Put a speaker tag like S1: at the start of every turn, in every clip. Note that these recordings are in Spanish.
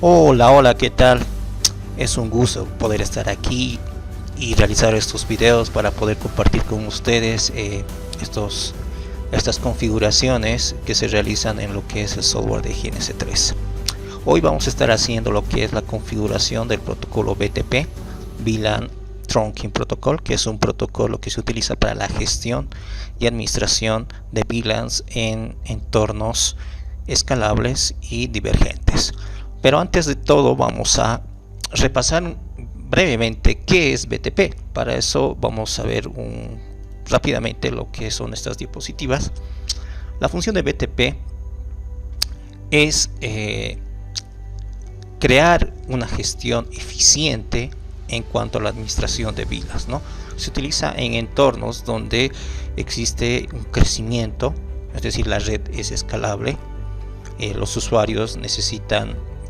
S1: Hola, hola, ¿qué tal? Es un gusto poder estar aquí y realizar estos videos para poder compartir con ustedes estas configuraciones que se realizan en lo que es el software de GNS3. Hoy vamos a estar haciendo lo que es la configuración del protocolo BTP, VLAN Trunking Protocol, que es un protocolo que se utiliza para la gestión y administración de VLANs en entornos escalables y divergentes. Pero antes de todo vamos a repasar brevemente qué es BTP. Para eso vamos a ver rápidamente lo que son estas diapositivas. La función de BTP es crear una gestión eficiente en cuanto a la administración de VLANs, ¿no? Se utiliza en entornos donde existe un crecimiento, es decir, la red es escalable, los usuarios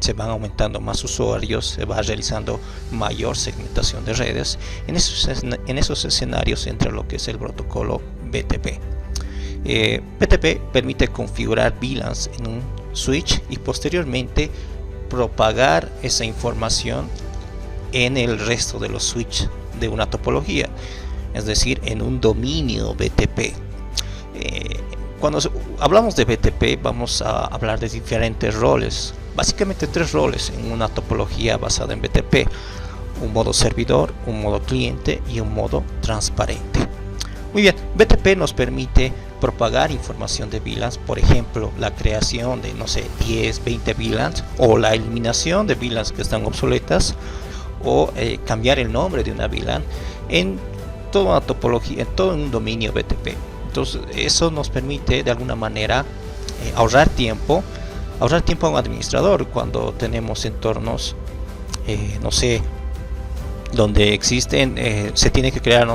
S1: se van aumentando más usuarios, se va realizando mayor segmentación de redes. En esos escenarios entra lo que es el protocolo BTP. BTP permite configurar VLANs en un switch y posteriormente propagar esa información en el resto de los switches de una topología, es decir, en un dominio BTP. Cuando hablamos de BTP vamos a hablar de diferentes roles, básicamente tres roles en una topología basada en BTP: un modo servidor, un modo cliente y un modo transparente. Muy bien, BTP nos permite propagar información de VLANs, por ejemplo, la creación de 10, 20 VLANs, o la eliminación de VLANs que están obsoletas, o cambiar el nombre de una VLAN en toda una topología, en todo un dominio BTP. Entonces eso nos permite de alguna manera ahorrar tiempo a un administrador cuando tenemos entornos donde existen, se tiene que crear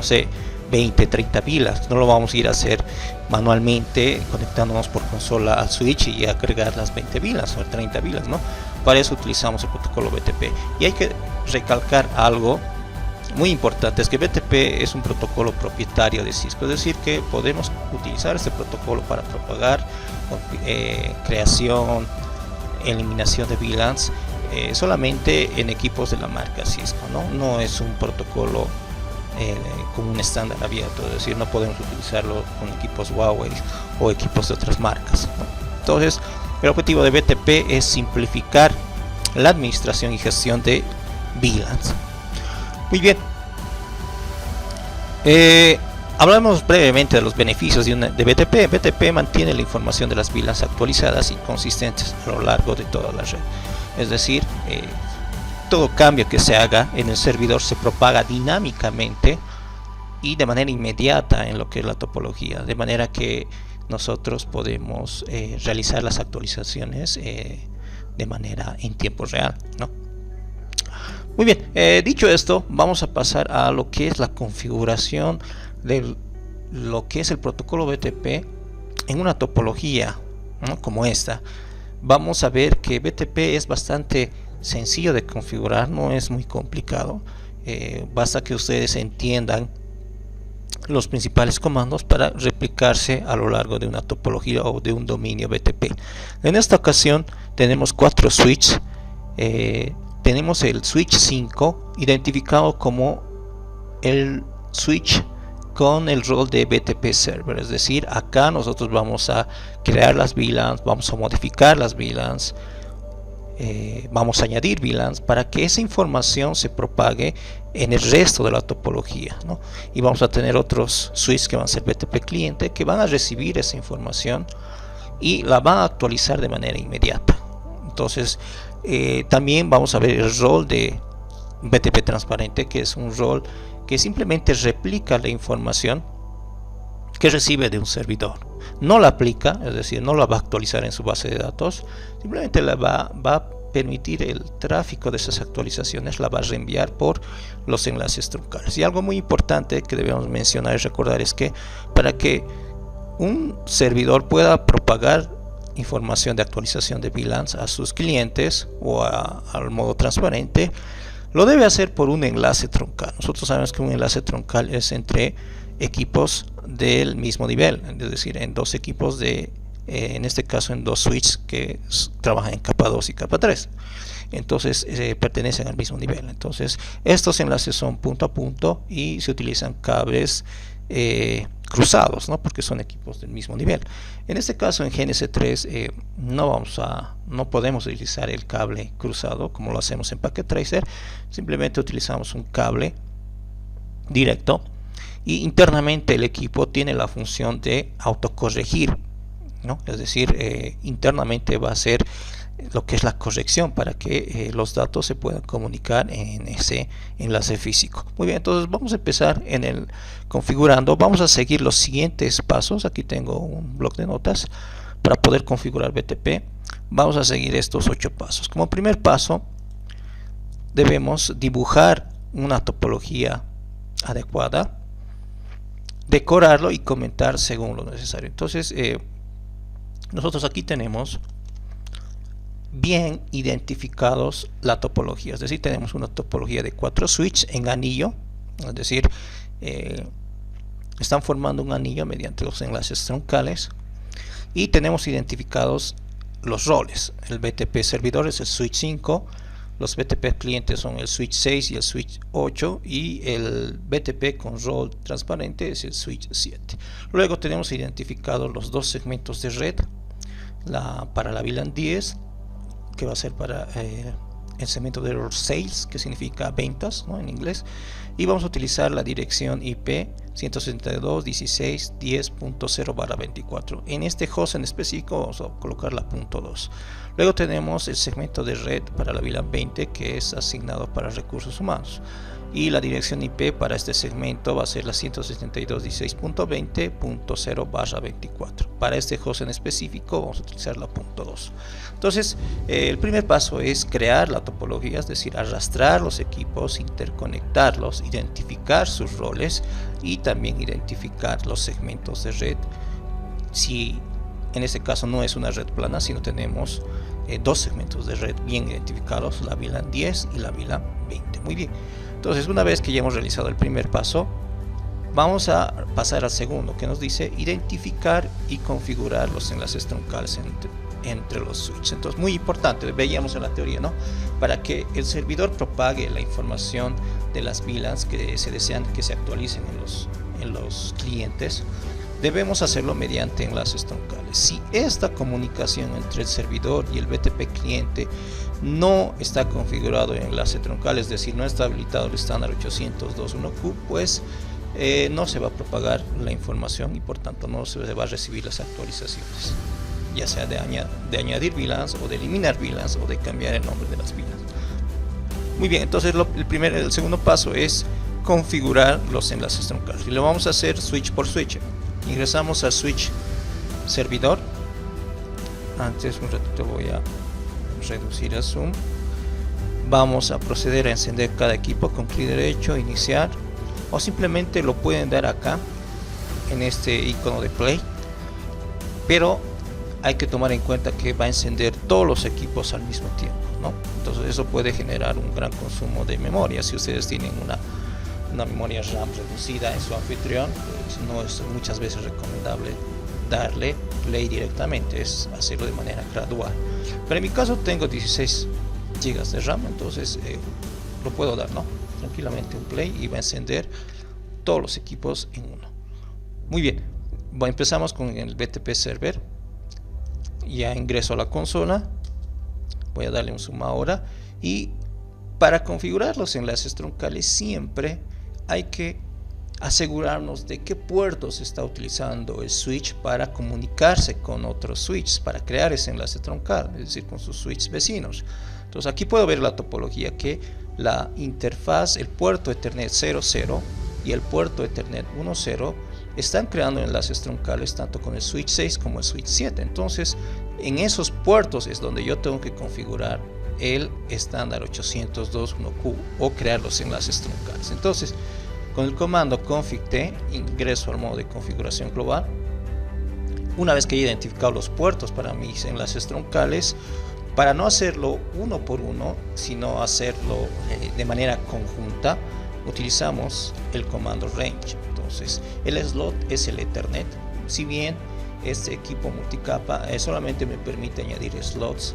S1: 20, 30 VLANs. No lo vamos a ir a hacer manualmente conectándonos por consola al switch y agregar las 20 VLANs o 30 VLANs, ¿no? Para eso utilizamos el protocolo BTP. Y hay que recalcar algo muy importante: es que BTP es un protocolo propietario de Cisco, es decir, que podemos utilizar este protocolo para propagar creación, eliminación de VLANs solamente en equipos de la marca Cisco, no es un protocolo con un estándar abierto, es decir, no podemos utilizarlo con equipos Huawei o equipos de otras marcas, ¿no? Entonces, el objetivo de BTP es simplificar la administración y gestión de VLANs. Muy bien, hablamos brevemente de los beneficios de BTP. BTP mantiene la información de las VLANs actualizadas y consistentes a lo largo de toda la red, es decir, todo cambio que se haga en el servidor se propaga dinámicamente y de manera inmediata en lo que es la topología, de manera que nosotros podemos realizar las actualizaciones de manera en tiempo real, ¿no? Muy bien, dicho esto, vamos a pasar a lo que es la configuración de lo que es el protocolo BTP en una topología, ¿no?, como esta. Vamos a ver que BTP es bastante sencillo de configurar, no es muy complicado. Basta que ustedes entiendan los principales comandos para replicarse a lo largo de una topología o de un dominio BTP. En esta ocasión tenemos 4 switches. Tenemos el switch 5 identificado como el switch con el rol de BTP server, es decir, acá nosotros vamos a crear las VLANs, vamos a modificar las VLANs, vamos a añadir VLANs para que esa información se propague en el resto de la topología, ¿no? Y vamos a tener otros switches que van a ser BTP cliente, que van a recibir esa información y la van a actualizar de manera inmediata. Entonces también vamos a ver el rol de BTP transparente, que es un rol que simplemente replica la información que recibe de un servidor. No la aplica, es decir, no la va a actualizar en su base de datos, simplemente va a permitir el tráfico de esas actualizaciones, la va a reenviar por los enlaces truncales. Y algo muy importante que debemos mencionar y recordar es que para que un servidor pueda propagar información de actualización de VLANs a sus clientes o al modo transparente, lo debe hacer por un enlace troncal. Nosotros sabemos que un enlace troncal es entre equipos del mismo nivel, es decir, en dos equipos de en este caso en dos switches que trabajan en capa 2 y capa 3. Entonces pertenecen al mismo nivel. Entonces estos enlaces son punto a punto y se utilizan cables cruzados, ¿no? Porque son equipos del mismo nivel. En este caso en GNS3 no podemos utilizar el cable cruzado como lo hacemos en Packet Tracer. Simplemente utilizamos un cable directo y internamente el equipo tiene la función de autocorregir, ¿no? Es decir, internamente va a hacer lo que es la corrección para que los datos se puedan comunicar en ese enlace físico. Muy bien, entonces vamos a empezar en el configurando. Vamos a seguir los siguientes pasos. Aquí tengo un bloc de notas para poder configurar BTP. Vamos a seguir estos 8 pasos. Como primer paso, debemos dibujar una topología adecuada, decorarlo y comentar según lo necesario. Entonces nosotros aquí tenemos bien identificados la topología, es decir, tenemos una topología de 4 switches en anillo, es decir, están formando un anillo mediante los enlaces troncales, y tenemos identificados los roles. El BTP servidor es el switch 5, los BTP clientes son el switch 6 y el switch 8, y el BTP con rol transparente es el switch 7. Luego tenemos identificados los dos segmentos de red, para la VLAN 10, que va a ser para el segmento de sales, que significa ventas, ¿no? En inglés, y vamos a utilizar la dirección IP 172.16.10.0/24. En este host en específico vamos a colocar la .2. Luego tenemos el segmento de red para la VLAN 20, que es asignado para recursos humanos, y la dirección IP para este segmento va a ser la 172.16.20.0/24. Para este host en específico vamos a utilizar la .2. Entonces el primer paso es crear la topología, es decir, arrastrar los equipos, interconectarlos, identificar sus roles y también identificar los segmentos de red. Si en este caso no es una red plana, sino tenemos dos segmentos de red bien identificados, la VLAN 10 y la VLAN 20. Muy bien. Entonces, una vez que ya hemos realizado el primer paso, vamos a pasar al segundo, que nos dice identificar y configurar los enlaces troncales entre los switches. Entonces, muy importante, veíamos en la teoría, ¿no? Para que el servidor propague la información de las VLANs que se desean que se actualicen en los clientes, debemos hacerlo mediante enlaces troncales. Si esta comunicación entre el servidor y el BTP cliente no está configurado en enlace troncal, es decir, no está habilitado el estándar 802.1q, pues no se va a propagar la información y por tanto no se va a recibir las actualizaciones, ya sea de añadir VLANs o de eliminar VLANs o de cambiar el nombre de las VLANs. Muy bien, entonces el segundo paso es configurar los enlaces troncales y lo vamos a hacer switch por switch. Ingresamos al switch servidor. Antes un ratito voy a reducir el zoom. Vamos a proceder a encender cada equipo con clic derecho, iniciar, o simplemente lo pueden dar acá en este icono de play, pero hay que tomar en cuenta que va a encender todos los equipos al mismo tiempo, ¿no? Entonces eso puede generar un gran consumo de memoria. Si ustedes tienen una memoria RAM reducida en su anfitrión, pues no es muchas veces recomendable darle play directamente, es hacerlo de manera gradual. Pero en mi caso tengo 16 GB de RAM, entonces lo puedo dar, ¿no? Tranquilamente un play y va a encender todos los equipos en uno. Muy bien, empezamos con el BTP server. Ya ingreso a la consola, voy a darle un zoom ahora, y para configurar los enlaces troncales siempre hay que asegurarnos de qué puertos está utilizando el switch para comunicarse con otros switches, para crear ese enlace troncal, es decir, con sus switches vecinos. Entonces aquí puedo ver la topología que la interfaz, el puerto Ethernet 00 y el puerto Ethernet 10 están creando enlaces troncales tanto con el switch 6 como el switch 7. Entonces en esos puertos es donde yo tengo que configurar el estándar 802.1q o crear los enlaces troncales. Entonces con el comando config-t ingreso al modo de configuración global. Una vez que he identificado los puertos para mis enlaces troncales, para no hacerlo uno por uno, sino hacerlo de manera conjunta, utilizamos el comando range. Entonces el slot es el Ethernet, si bien este equipo multicapa solamente me permite añadir slots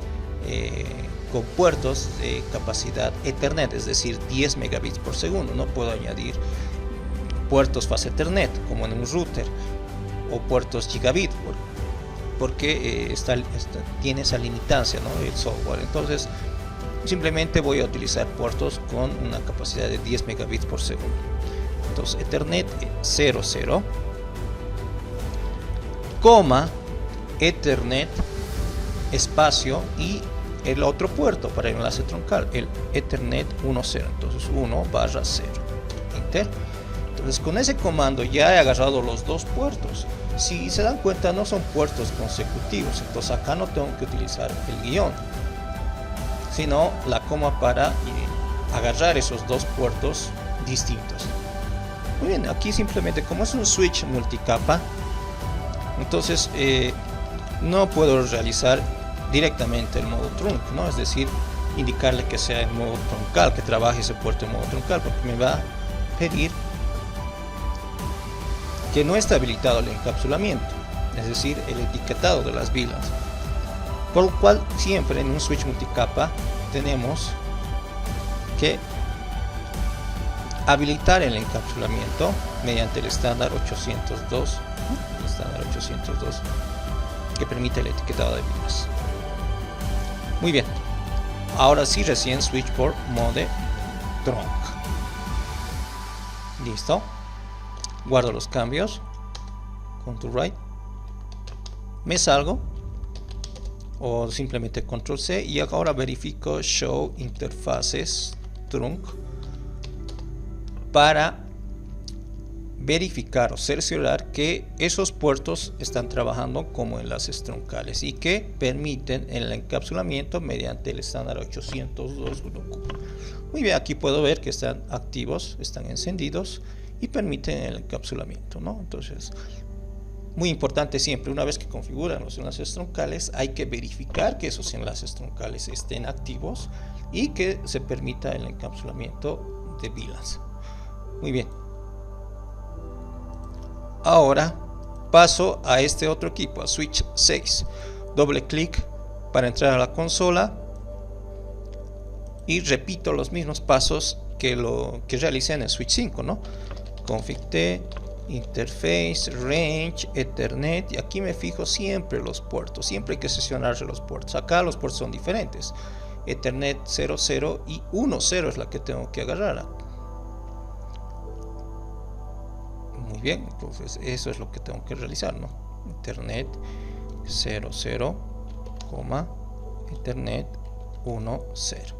S1: con puertos de capacidad Ethernet, es decir 10 megabits por segundo. No puedo añadir puertos fast Ethernet como en un router o puertos gigabit porque tiene esa limitancia, ¿no?, el software. Entonces simplemente voy a utilizar puertos con una capacidad de 10 megabits por segundo. Entonces Ethernet 00, coma, Ethernet espacio y el otro puerto para el enlace troncal, el Ethernet 10. Entonces 1/0, Enter. Entonces con ese comando ya he agarrado los dos puertos. Si se dan cuenta, no son puertos consecutivos, entonces acá no tengo que utilizar el guión, sino la coma para agarrar esos dos puertos distintos. Muy bien, aquí simplemente como es un switch multicapa, entonces no puedo realizar directamente el modo trunk, ¿no? Es decir, indicarle que sea en modo troncal, que trabaje ese puerto en modo troncal, porque me va a pedir que no está habilitado el encapsulamiento, es decir, el etiquetado de las VLANs. Por lo cual siempre en un switch multicapa tenemos que habilitar el encapsulamiento mediante el estándar 802, que permite el etiquetado de VLANs. Muy bien, ahora sí recién switch por mode trunk. Listo. Guardo los cambios, Ctrl right, me salgo o simplemente Ctrl C y ahora verifico Show Interfaces Trunk para verificar o cerciorar que esos puertos están trabajando como enlaces troncales y que permiten el encapsulamiento mediante el estándar 802. Muy bien, aquí puedo ver que están activos, están encendidos y permiten el encapsulamiento, ¿no? Entonces, muy importante siempre, una vez que configuran los enlaces troncales, hay que verificar que esos enlaces troncales estén activos y que se permita el encapsulamiento de VLANs. Muy bien. Ahora paso a este otro equipo, a switch 6. Doble clic para entrar a la consola y repito los mismos pasos que realicé en el switch 5, ¿no? Config T, interface, range, Ethernet, y aquí me fijo siempre los puertos, siempre hay que seleccionarse los puertos. Acá los puertos son diferentes, Ethernet 00 y 10 es la que tengo que agarrar. Muy bien, entonces eso es lo que tengo que realizar, ¿no? Ethernet 00, Ethernet 10.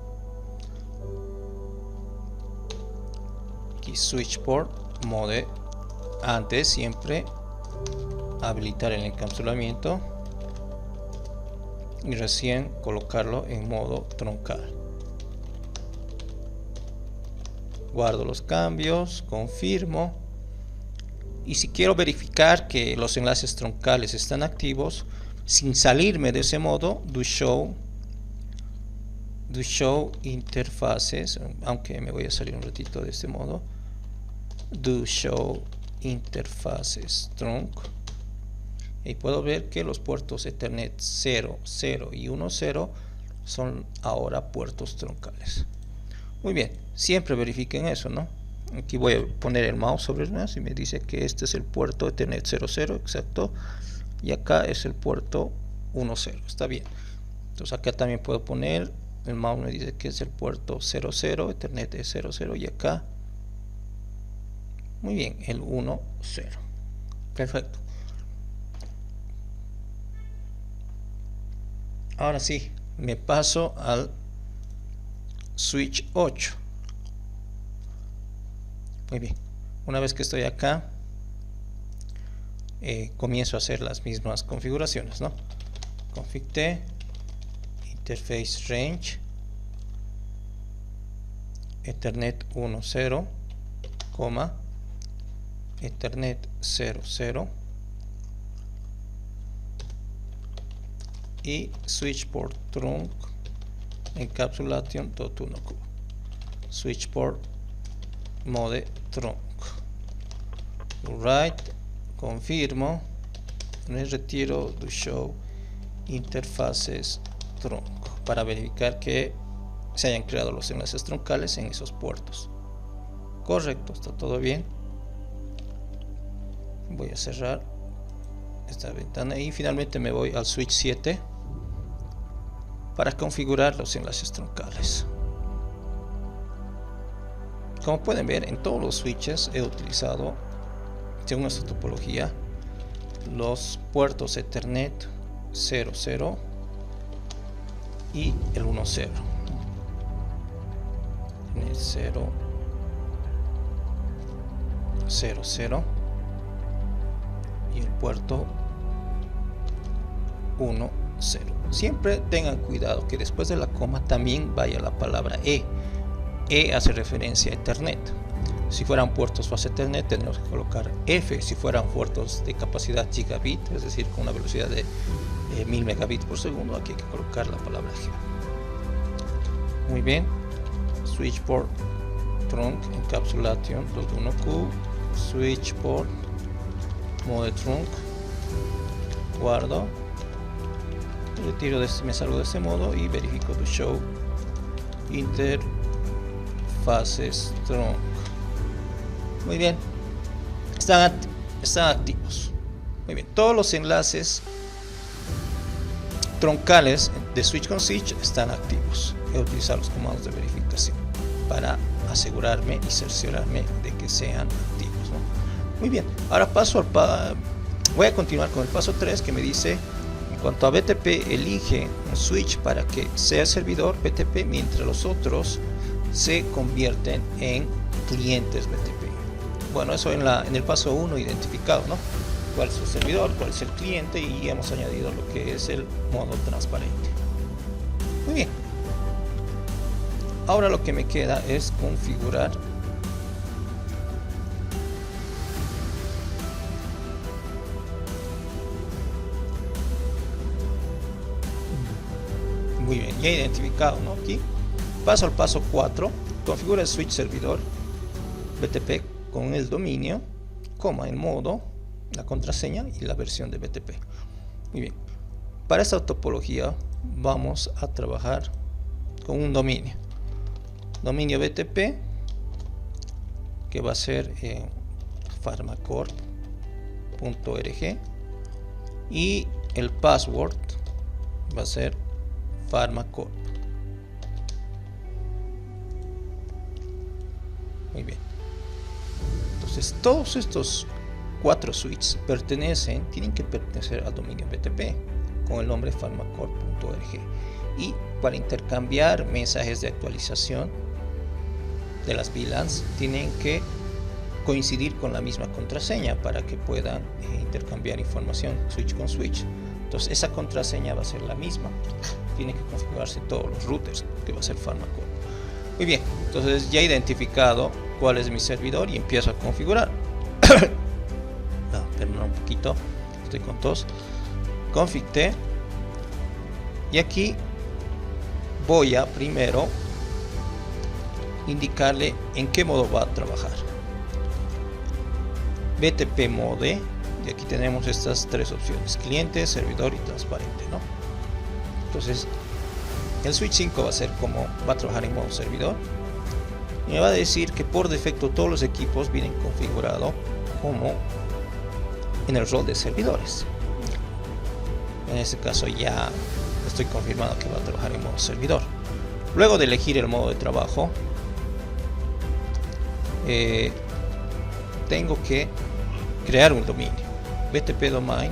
S1: Aquí switch port mode, antes siempre habilitar el encapsulamiento y recién colocarlo en modo troncal. Guardo los cambios, confirmo, y si quiero verificar que los enlaces troncales están activos sin salirme de ese modo, do show interfaces, aunque me voy a salir un ratito de este modo, do show interfaces trunk, y puedo ver que los puertos Ethernet 0, 0 y 10 son ahora puertos troncales. Muy bien, siempre verifiquen eso, ¿no? Aquí voy a poner el mouse sobre el mouse y me dice que este es el puerto Ethernet 00, exacto, y acá es el puerto 10, está bien. Entonces acá también puedo poner, el mouse me dice que es el puerto 00, Ethernet es 00, y acá, muy bien, el 10. Perfecto. Ahora sí, me paso al switch 8. Muy bien, una vez que estoy acá, comienzo a hacer las mismas configuraciones, ¿no? Config T, interface range, Ethernet 10, Ethernet 00 y switch port trunk encapsulation .1 switch port mode trunk. Right, confirmo, me retiro do show interfaces trunk para verificar que se hayan creado los enlaces troncales en esos puertos. Correcto, está todo bien. Voy a cerrar esta ventana y finalmente me voy al switch 7 para configurar los enlaces troncales. Como pueden ver, en todos los switches he utilizado, según esta topología, los puertos Ethernet 00 y el 10. El 0 00 y el puerto 10. Siempre tengan cuidado que después de la coma también vaya la palabra E. E hace referencia a Ethernet. Si fueran puertos fase Ethernet tendremos que colocar F. Si fueran puertos de capacidad gigabit, es decir, con una velocidad de 1000 megabits por segundo, aquí hay que colocar la palabra G. Muy bien. Switch port trunk encapsulation 21Q, switch port mode trunk, guardo, retiro me salgo de este modo y verifico to show interfaces trunk. Muy bien, están activos. Muy bien, todos los enlaces troncales de switch con switch están activos. He utilizado los comandos de verificación para asegurarme y cerciorarme de que sean activos, ¿no? Muy bien, ahora voy a continuar con el paso 3 que me dice: en cuanto a BTP, elige un switch para que sea servidor BTP mientras los otros se convierten en clientes BTP. Bueno, eso en el paso 1 identificado, ¿no? Cuál es el servidor, cuál es el cliente, y hemos añadido lo que es el modo transparente. Muy bien. Ahora lo que me queda es configurar muy bien, ya identificado, ¿no? Aquí paso al paso 4, configura el switch servidor BTP con el dominio, el modo, la contraseña y la versión de BTP. Muy bien, para esta topología vamos a trabajar con un dominio BTP que va a ser pharmacorp.org y el password va a ser pharmacorp. Muy bien, entonces todos estos 4 switches tienen que pertenecer al dominio BTP con el nombre pharmacorp.org, y para intercambiar mensajes de actualización de las VLANs tienen que coincidir con la misma contraseña para que puedan intercambiar información switch con switch. Entonces esa contraseña va a ser la misma, tiene que configurarse todos los routers, que va a ser pharmacorp. Muy bien, entonces ya he identificado cuál es mi servidor y empiezo a configurar. Perdón un poquito, estoy con tos. Config T, y aquí voy a primero indicarle en qué modo va a trabajar. BTP Mode, y aquí tenemos estas 3 opciones: cliente, servidor y transparente, ¿no? Entonces el switch 5 va a trabajar en modo servidor, y me va a decir que por defecto todos los equipos vienen configurados como en el rol de servidores. En este caso ya estoy confirmado que va a trabajar en modo servidor. Luego de elegir el modo de trabajo, tengo que crear un dominio BTP domain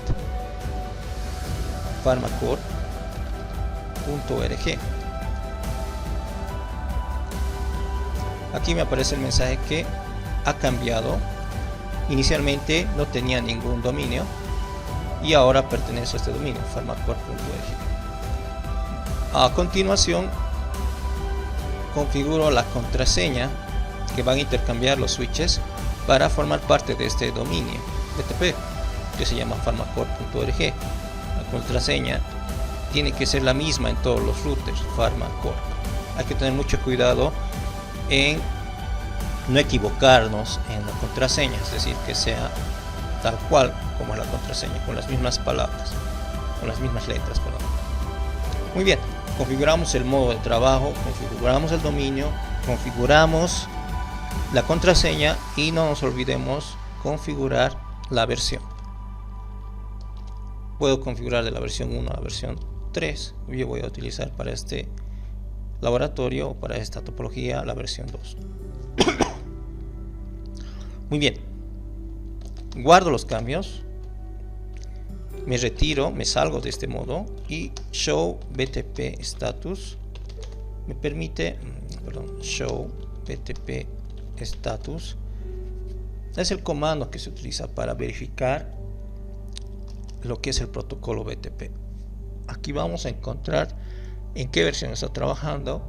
S1: pharmacorp.org. Aquí me aparece el mensaje que ha cambiado. Inicialmente no tenía ningún dominio y ahora pertenece a este dominio, pharmacorp.org. A continuación configuro la contraseña que van a intercambiar los switches para formar parte de este dominio BTP que se llama pharmacorp.org. La contraseña tiene que ser la misma en todos los routers pharmacorp. Hay que tener mucho cuidado en no equivocarnos en la contraseña, es decir, que sea tal cual como es la contraseña, con las mismas palabras, con las mismas letras, perdón. Muy bien, configuramos el modo de trabajo, configuramos el dominio, configuramos la contraseña y no nos olvidemos configurar la versión. Puedo configurar de la versión 1 a la versión 3. Yo voy a utilizar para este laboratorio, para esta topología, la versión 2. Muy bien, guardo los cambios, me retiro, me salgo de este modo y show BTP status me permite, show BTP status es el comando que se utiliza para verificar lo que es el protocolo BTP. Aquí vamos a encontrar en qué versión está trabajando,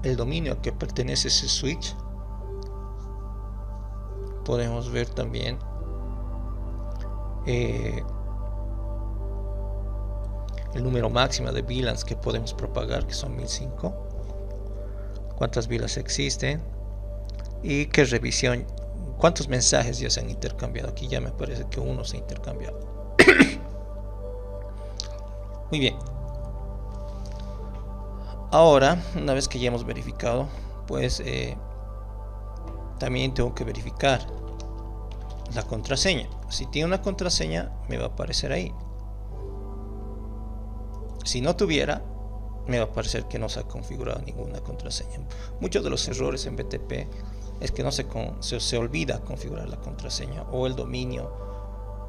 S1: el dominio que pertenece a ese switch. Podemos ver también el número máximo de VLANs que podemos propagar, que son 1005, cuántas VLANs existen y qué revisión, cuántos mensajes ya se han intercambiado. Aquí ya me parece que uno se ha intercambiado. Muy bien, ahora una vez que ya hemos verificado, pues también tengo que verificar la contraseña. Si tiene una contraseña, me va a aparecer ahí. Si no tuviera, me va a aparecer que no se ha configurado ninguna contraseña. Muchos de los errores en BTP es que no se olvida configurar la contraseña, o el dominio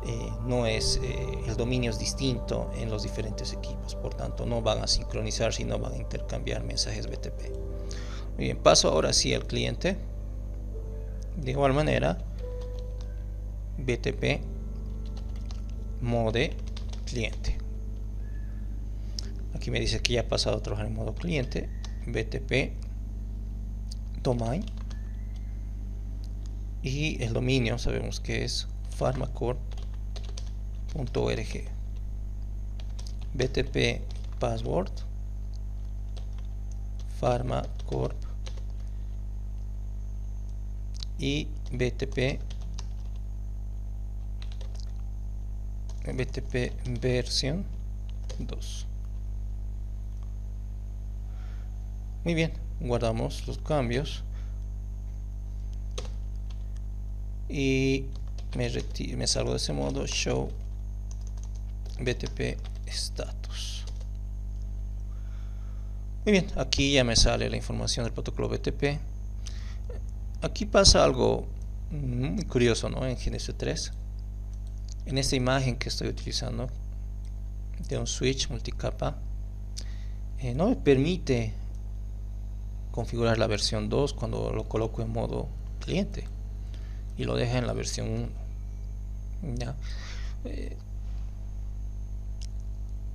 S1: el dominio es distinto en los diferentes equipos, por tanto no van a sincronizarse y no van a intercambiar mensajes BTP. Muy bien, paso ahora sí al cliente. De igual manera, BTP mode cliente. Aquí me dice que ya ha pasado a trabajar en modo cliente. BTP domain, y el dominio sabemos que es pharmacorp.org. BTP password pharmacorp y BTP versión 2. Muy bien, guardamos los cambios y me salgo de ese modo. Show BTP status. Muy bien, aquí ya me sale la información del protocolo BTP. Aquí pasa algo muy curioso, ¿no? En GNS3, en esta imagen que estoy utilizando de un switch multicapa, no me permite configurar la versión 2 cuando lo coloco en modo cliente, y lo deja en la versión 1. ¿Ya?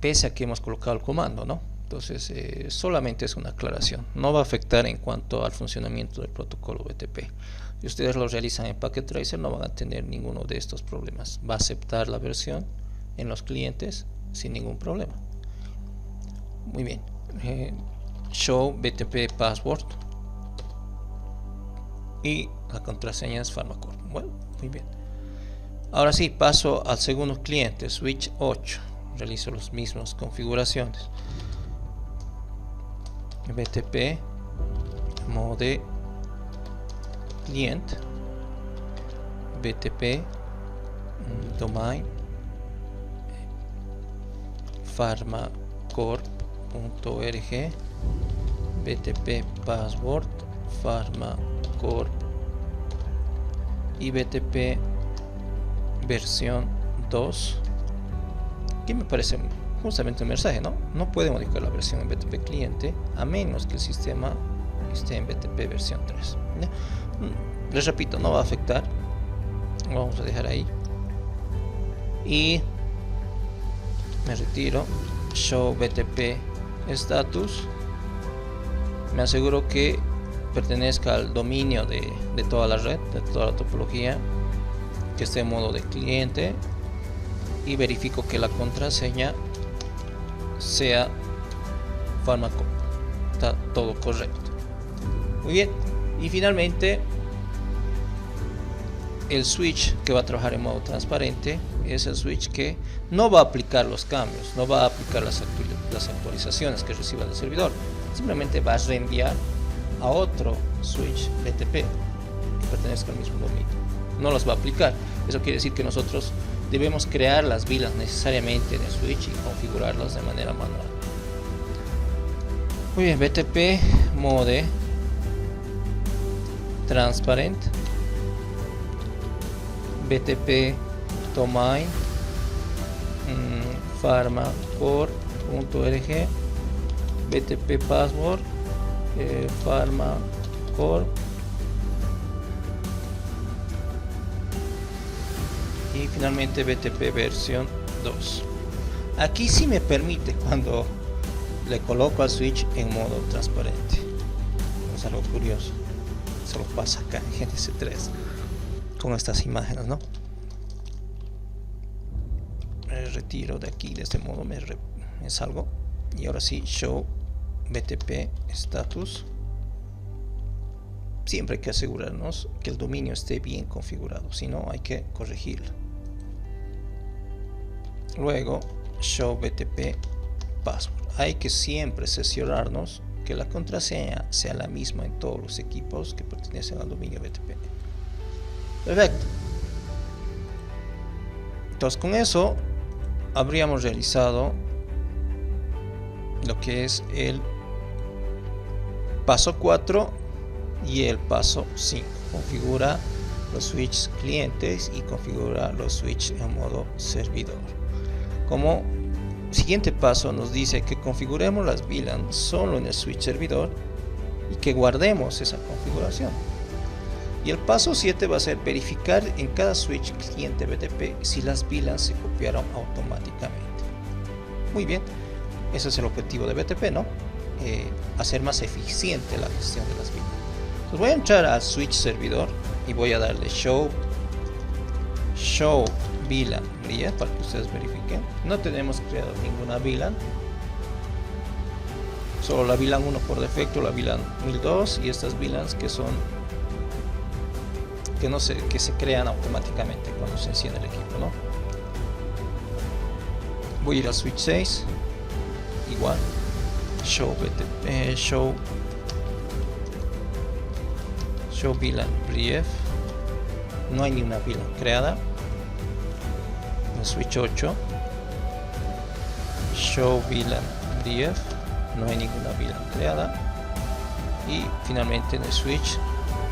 S1: Pese a que hemos colocado el comando, ¿no? Entonces solamente es una aclaración, no va a afectar en cuanto al funcionamiento del protocolo BTP. Si ustedes lo realizan en Packet Tracer, no van a tener ninguno de estos problemas. Va a aceptar la versión en los clientes sin ningún problema. Muy bien, show BTP password y la contraseña es pharmacorp. Bueno, muy bien. Ahora sí, paso al segundo cliente, switch 8. Realizo las mismas configuraciones. BTP mode client, BTP domain pharmacorp.org, BTP password pharmacorp y BTP versión 2. Aquí me parece justamente un mensaje, ¿no? No puede modificar la versión en BTP cliente a menos que el sistema esté en BTP versión 3. ¿Ya? Les repito, no va a afectar. Lo vamos a dejar ahí. Y me retiro. Show BTP status. Me aseguro que pertenezca al dominio de toda la red, de toda la topología, que esté en modo de cliente, y verifico que la contraseña sea pharmacorp. Está todo correcto. Muy bien, y finalmente el switch que va a trabajar en modo transparente es el switch que no va a aplicar los cambios, no va a aplicar las actualizaciones que reciba del servidor, simplemente va a reenviar a otro switch BTP que pertenezca al mismo dominio, no los va a aplicar. Eso quiere decir que nosotros debemos crear las VLANs necesariamente en el switch y configurarlas de manera manual. Muy bien, BTP mode transparent, BTP domain pharmacore.org, BTP password pharmacore, y finalmente BTP versión 2. Aquí sí me permite cuando le coloco al switch en modo transparente. Es algo curioso, solo pasa acá en GNS3 con estas imágenes, ¿no? Me retiro de aquí, de este modo me salgo, y ahora sí, show BTP status. Siempre hay que asegurarnos que el dominio esté bien configurado, si no hay que corregirlo. Luego show BTP password. Hay que siempre cerciorarnos que la contraseña sea la misma en todos los equipos que pertenecen al dominio BTP. Perfecto. Entonces con eso habríamos realizado lo que es el paso 4 y el paso 5. Configura los switches clientes y configura los switches en modo servidor. Como siguiente paso nos dice que configuremos las VLAN solo en el switch servidor y que guardemos esa configuración. Y el paso 7 va a ser verificar en cada switch cliente BTP si las VLAN se copiaron automáticamente. Muy bien, ese es el objetivo de BTP, ¿no? Hacer más eficiente la gestión de las VLAN. Entonces voy a entrar al switch servidor y voy a darle show VLAN brief para que ustedes verifiquen. No tenemos creado ninguna VLAN, solo la VLAN 1 por defecto, la VLAN 1002 y estas VLANs que son que se crean automáticamente cuando se enciende el equipo, ¿no? Voy a ir al switch 6, igual show BTP, show VLAN brief. No hay ni una VLAN creada. En el switch 8 show VLAN brief, no hay ninguna VLAN creada. Y finalmente en el switch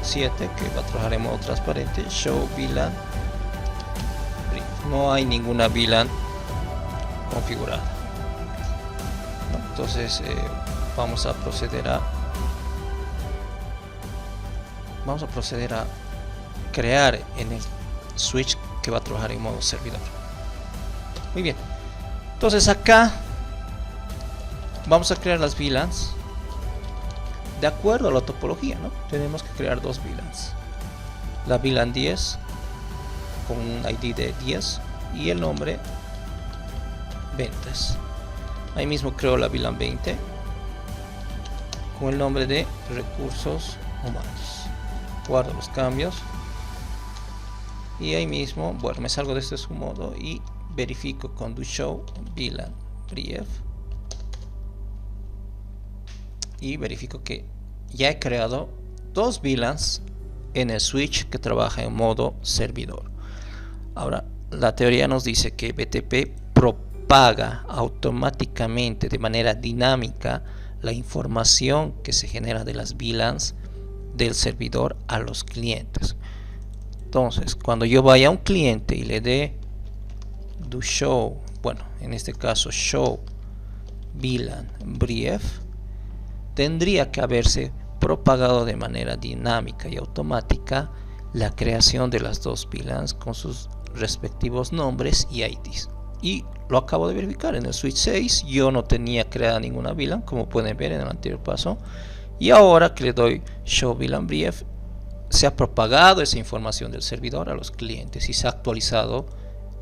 S1: 7, que va a trabajar en modo transparente, show VLAN brief, no hay ninguna VLAN configurada, ¿no? Entonces vamos a proceder a crear en el switch que va a trabajar en modo servidor. Muy bien, entonces acá vamos a crear las VLANs de acuerdo a la topología, ¿no? Tenemos que crear dos VLANs, la VLAN 10 con un ID de 10 y el nombre ventas. Ahí mismo creo la VLAN 20 con el nombre de recursos humanos. Guardo los cambios y ahí mismo, bueno, me salgo de este modo y verifico con do show VLAN brief y verifico que ya he creado dos VLANs en el switch que trabaja en modo servidor. Ahora, la teoría nos dice que BTP propaga automáticamente de manera dinámica la información que se genera de las VLANs del servidor a los clientes. Entonces, cuando yo vaya a un cliente y le dé do show, bueno, en este caso show VLAN brief, tendría que haberse propagado de manera dinámica y automática la creación de las dos VLANs con sus respectivos nombres y IDs. Y lo acabo de verificar en el switch 6, yo no tenía creada ninguna VLAN, como pueden ver en el anterior paso, y ahora que le doy show VLAN brief, se ha propagado esa información del servidor a los clientes y se ha actualizado.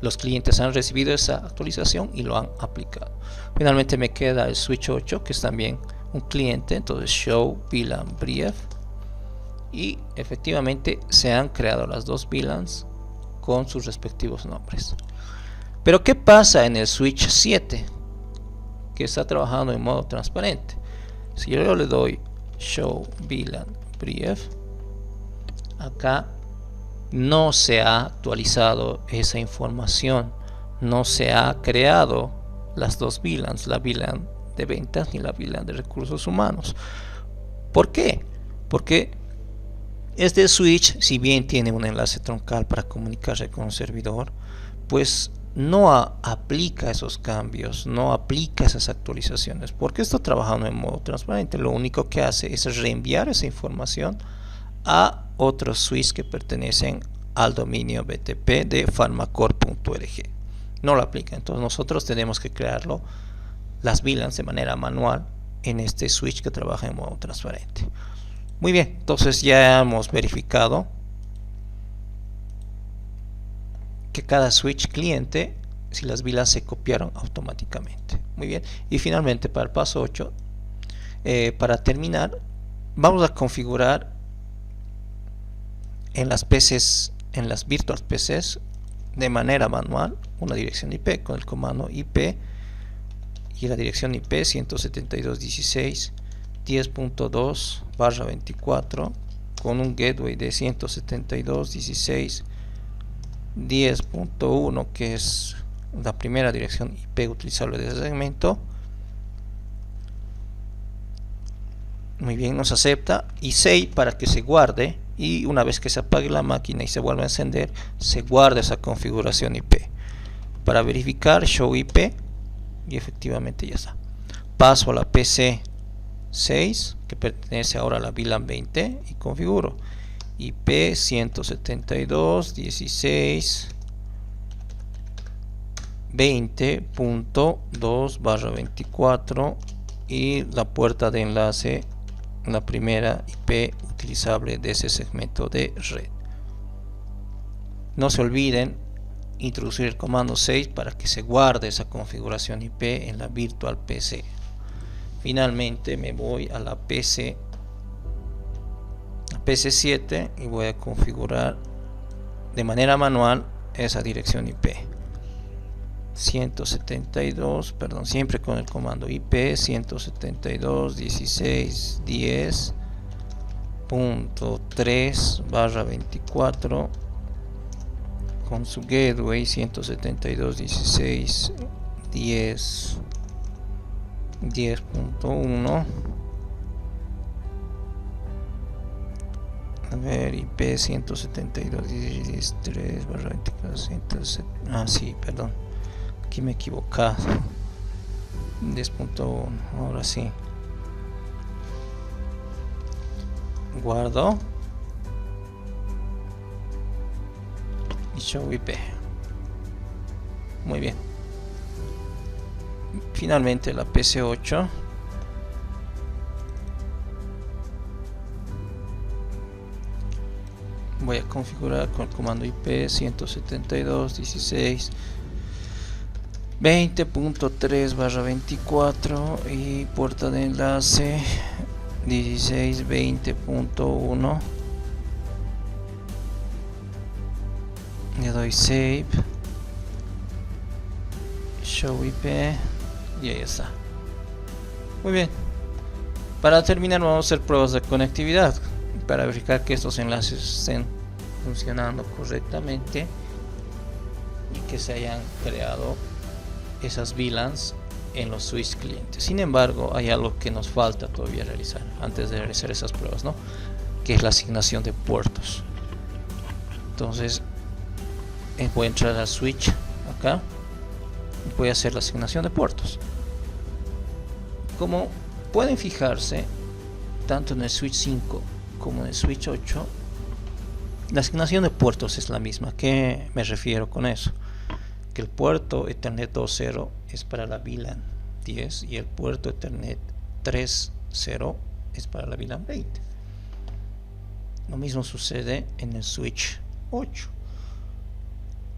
S1: Los clientes han recibido esa actualización y lo han aplicado. Finalmente me queda el switch 8, que es también un cliente, entonces show VLAN brief, y efectivamente se han creado las dos VLANs con sus respectivos nombres. Pero ¿qué pasa en el switch 7? Que está trabajando en modo transparente. Si yo le doy show VLAN brief, acá no se ha actualizado esa información, no se ha creado las dos VLANs, la VLAN de ventas ni la VLAN de recursos humanos. ¿Por qué? Porque este switch, si bien tiene un enlace troncal para comunicarse con un servidor, pues no aplica esos cambios, no aplica esas actualizaciones, porque está trabajando en modo transparente. Lo único que hace es reenviar esa información a otros switches que pertenecen al dominio BTP de pharmacore.org. No lo aplica, entonces nosotros tenemos que crearlo, las VLANs, de manera manual en este switch que trabaja en modo transparente. Muy bien, entonces ya hemos verificado que cada switch cliente, si las VLANs se copiaron automáticamente. Muy bien, y finalmente para el paso 8, para terminar, vamos a configurar en las PCs, en las virtual PCs, de manera manual, una dirección IP con el comando IP, y la dirección IP 172.16.10.2/24 con un gateway de 172.16.10.1, que es la primera dirección IP utilizable de ese segmento. Muy bien, nos acepta, y save para que se guarde, y una vez que se apague la máquina y se vuelva a encender, se guarda esa configuración IP. Para verificar, show IP, y efectivamente ya está. Paso a la PC 6, que pertenece ahora a la VLAN 20, y configuro IP 172.16.20.2/24 y la puerta de enlace, la primera IP utilizable de ese segmento de red. No se olviden introducir el comando 6 para que se guarde esa configuración IP en la virtual PC. Finalmente me voy a la PC 7 y voy a configurar de manera manual esa dirección IP 172, perdón, siempre con el comando IP 172.16.10.3/24 con su gateway 172.16.10.1. A ver, IP 172.16.10.3/24. Sí, perdón, aquí me he equivocado. 10.1, ahora sí. Guardo y show IP. Muy bien. Finalmente la PC 8. Voy a configurar con el comando IP 172.16.20.3/24 y puerta de enlace 16.20.1. Le doy save, show IP y ahí está. Muy bien, para terminar vamos a hacer pruebas de conectividad para verificar que estos enlaces estén funcionando correctamente y que se hayan creado esas VLANs en los switch clientes. Sin embargo, hay algo que nos falta todavía realizar antes de realizar esas pruebas, ¿no? Que es la asignación de puertos. Entonces voy a entrar al switch acá y voy a hacer la asignación de puertos. Como pueden fijarse, tanto en el switch 5 como en el switch 8, la asignación de puertos es la misma. ¿Qué me refiero con eso? Que el puerto Ethernet 2.0 es para la VLAN 10 y el puerto Ethernet 3.0 es para la VLAN 20. Lo mismo sucede en el switch 8.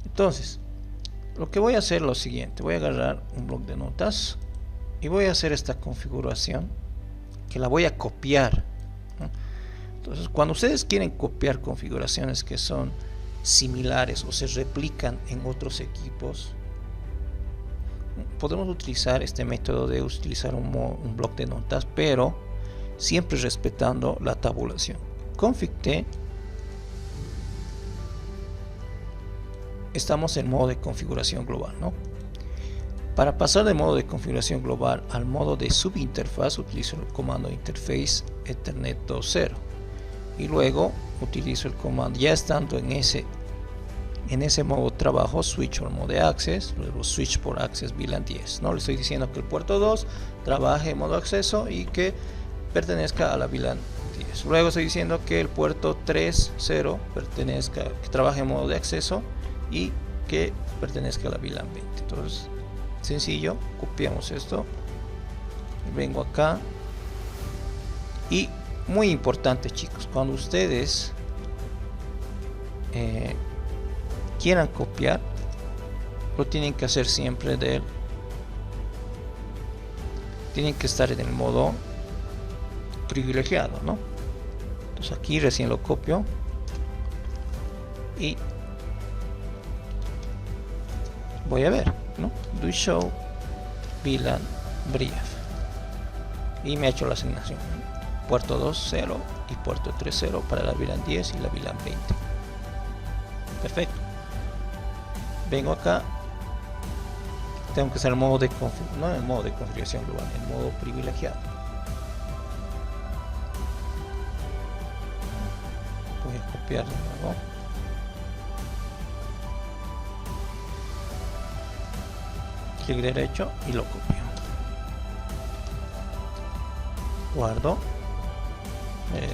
S1: Entonces, lo que voy a hacer es lo siguiente: voy a agarrar un bloc de notas y voy a hacer esta configuración, que la voy a copiar, ¿no? Entonces, cuando ustedes quieren copiar configuraciones que son similares o se replican en otros equipos, podemos utilizar este método de utilizar un bloc de notas, pero siempre respetando la tabulación. Config-T, estamos en modo de configuración global, ¿no? Para pasar de modo de configuración global al modo de subinterfaz, utilizo el comando interface Ethernet 2.0 y luego utilizo el comando, ya estando en ese modo de trabajo, switch al modo de access, luego switch por access VLAN 10. No le estoy diciendo que el puerto 2 trabaje en modo acceso y que pertenezca a la VLAN 10. Luego estoy diciendo que el puerto 3.0 que trabaje en modo de acceso y que pertenezca a la VLAN 20. Entonces, sencillo, copiamos esto, vengo acá y muy importante, chicos, cuando ustedes quieran copiar, lo tienen que hacer siempre tienen que estar en el modo privilegiado, ¿no? Entonces aquí recién lo copio y voy a ver, ¿no? Do show VLAN brief y me ha hecho la asignación puerto 2.0 y puerto 3.0 para la VLAN 10 y la VLAN 20. Perfecto. Vengo acá, tengo que hacer el modo de no en el modo de configuración global, en modo privilegiado. Voy a copiar de nuevo. Clic derecho y lo copio. Guardo.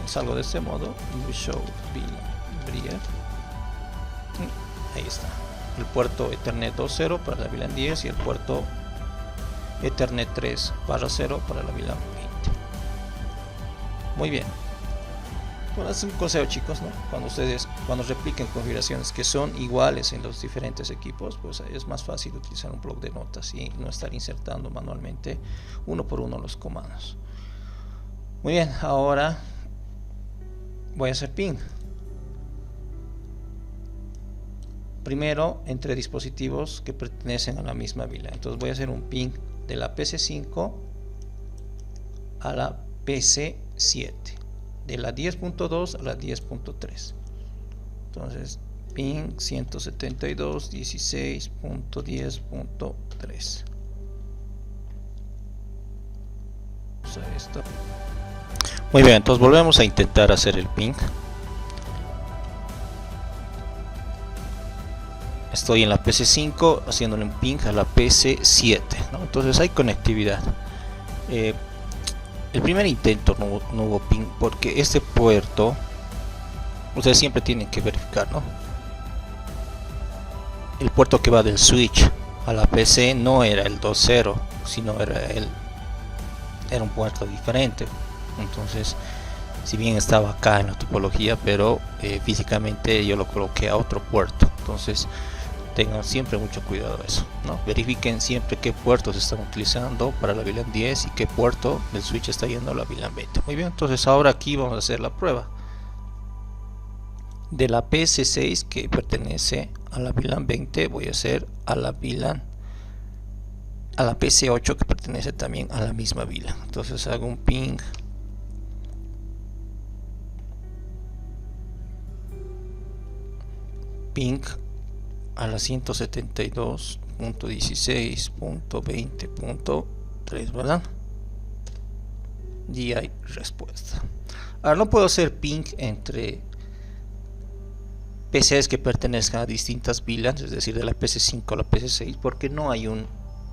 S1: Salgo de este modo. Show VLAN. Ahí está. El puerto Ethernet 2.0 para la VLAN 10 y el puerto Ethernet 3/0 para la VLAN 20. Muy bien. Bueno, es un consejo, chicos, ¿no? Cuando repliquen configuraciones que son iguales en los diferentes equipos, pues es más fácil utilizar un bloc de notas y no estar insertando manualmente uno por uno los comandos. Muy bien, ahora voy a hacer ping. Primero entre dispositivos que pertenecen a la misma VLAN. Entonces voy a hacer un ping de la PC5 a la PC7, de la 10.2 a la 10.3. entonces ping 172.16.10.3. esto. Muy bien, entonces volvemos a intentar hacer el ping. Estoy en la PC5 haciéndole un ping a la PC7, ¿no? Entonces hay conectividad. El primer intento no hubo ping porque este puerto ustedes siempre tienen que verificar, ¿no? El puerto que va del switch a la PC no era el 2.0, sino era un puerto diferente. Entonces, si bien estaba acá en la topología, pero físicamente yo lo coloqué a otro puerto. Entonces tengan siempre mucho cuidado de eso, ¿no? Verifiquen siempre qué puertos están utilizando para la VLAN 10 y qué puerto del switch está yendo a la VLAN 20. Muy bien, entonces ahora aquí vamos a hacer la prueba de la PC6 que pertenece a la VLAN 20. Voy a hacer a la PC8 que pertenece también a la misma VLAN. Entonces hago un ping a la 172.16.20.3, ¿verdad? Y hay respuesta. Ahora no puedo hacer ping entre PCs que pertenezcan a distintas VLANs, es decir, de la PC5 a la PC6, porque no hay un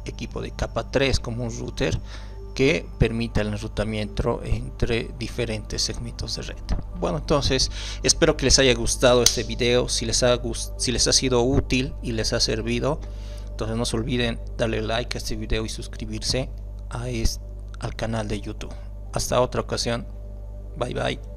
S1: equipo de capa 3 como un router que permita el enrutamiento entre diferentes segmentos de red. Bueno, entonces espero que les haya gustado este video. Si les ha sido útil y les ha servido, entonces no se olviden darle like a este video y suscribirse al canal de YouTube. Hasta otra ocasión. Bye bye.